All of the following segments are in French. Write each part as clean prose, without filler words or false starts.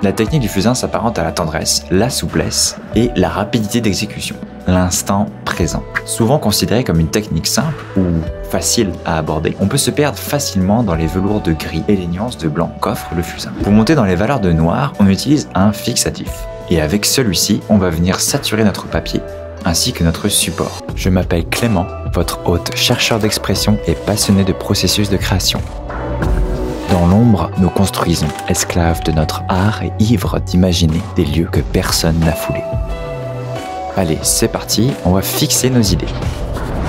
La technique du fusain s'apparente à la tendresse, la souplesse et la rapidité d'exécution. L'instant présent. Souvent considéré comme une technique simple ou facile à aborder, on peut se perdre facilement dans les velours de gris et les nuances de blanc qu'offre le fusain. Pour monter dans les valeurs de noir, on utilise un fixatif. Et avec celui-ci, on va venir saturer notre papier ainsi que notre support. Je m'appelle Clément, votre hôte, chercheur d'expression et passionné de processus de création. Dans l'ombre, nous construisons, esclaves de notre art et ivres d'imaginer des lieux que personne n'a foulés. Allez, c'est parti, on va fixer nos idées.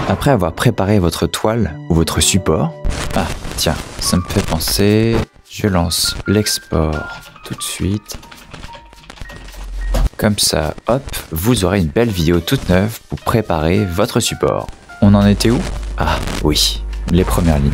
Après avoir préparé votre toile ou votre support... Ah, tiens, ça me fait penser... Je lance l'export tout de suite. Comme ça, hop, vous aurez une belle vidéo toute neuve pour préparer votre support. On en était où? Ah, oui, les premières lignes.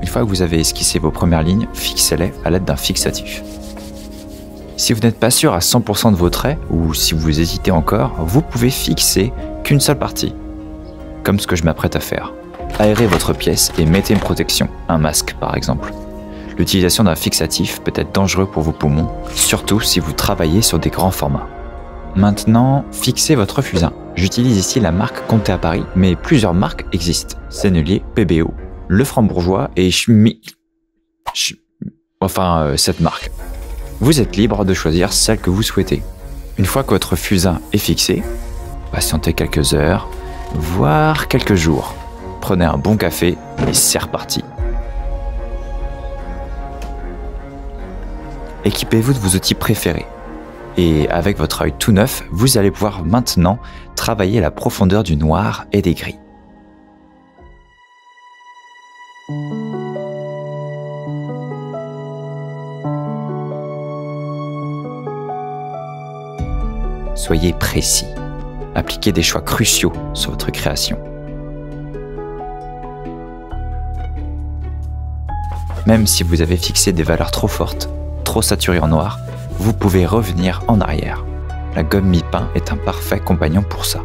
Une fois que vous avez esquissé vos premières lignes, fixez-les à l'aide d'un fixatif. Si vous n'êtes pas sûr à 100% de vos traits, ou si vous hésitez encore, vous pouvez fixer qu'une seule partie, comme ce que je m'apprête à faire. Aérez votre pièce et mettez une protection, un masque par exemple. L'utilisation d'un fixatif peut être dangereux pour vos poumons, surtout si vous travaillez sur des grands formats. Maintenant, fixez votre fusain. J'utilise ici la marque Comté à Paris, mais plusieurs marques existent. Sennelier, PBO, Le Franc-Bourgeois et cette marque. Vous êtes libre de choisir celle que vous souhaitez. Une fois que votre fusain est fixé, patientez quelques heures, voire quelques jours. Prenez un bon café et c'est reparti. Équipez-vous de vos outils préférés. Et avec votre œil tout neuf, vous allez pouvoir maintenant travailler la profondeur du noir et des gris. Soyez précis. Appliquez des choix cruciaux sur votre création. Même si vous avez fixé des valeurs trop fortes, trop saturées en noir, vous pouvez revenir en arrière. La gomme mi-pain est un parfait compagnon pour ça.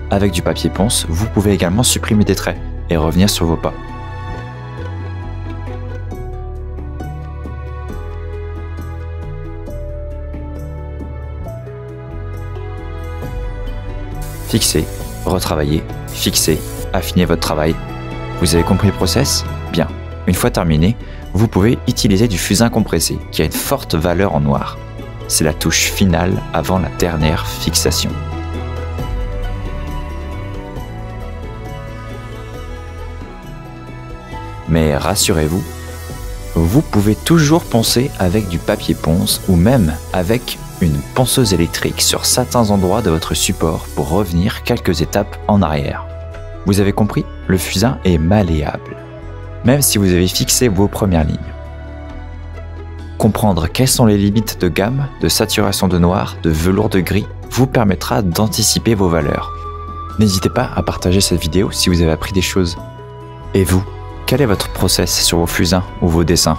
Avec du papier ponce, vous pouvez également supprimer des traits et revenir sur vos pas. Fixez, retravaillez, fixez, affinez votre travail. Vous avez compris le process? Bien. Une fois terminé, vous pouvez utiliser du fusain compressé qui a une forte valeur en noir. C'est la touche finale avant la dernière fixation. Mais rassurez-vous, vous pouvez toujours poncer avec du papier ponce ou même avec une ponceuse électrique sur certains endroits de votre support pour revenir quelques étapes en arrière. Vous avez compris? Le fusain est malléable, même si vous avez fixé vos premières lignes. Comprendre quelles sont les limites de gamme, de saturation de noir, de velours de gris vous permettra d'anticiper vos valeurs. N'hésitez pas à partager cette vidéo si vous avez appris des choses. Et vous, quel est votre process sur vos fusains ou vos dessins?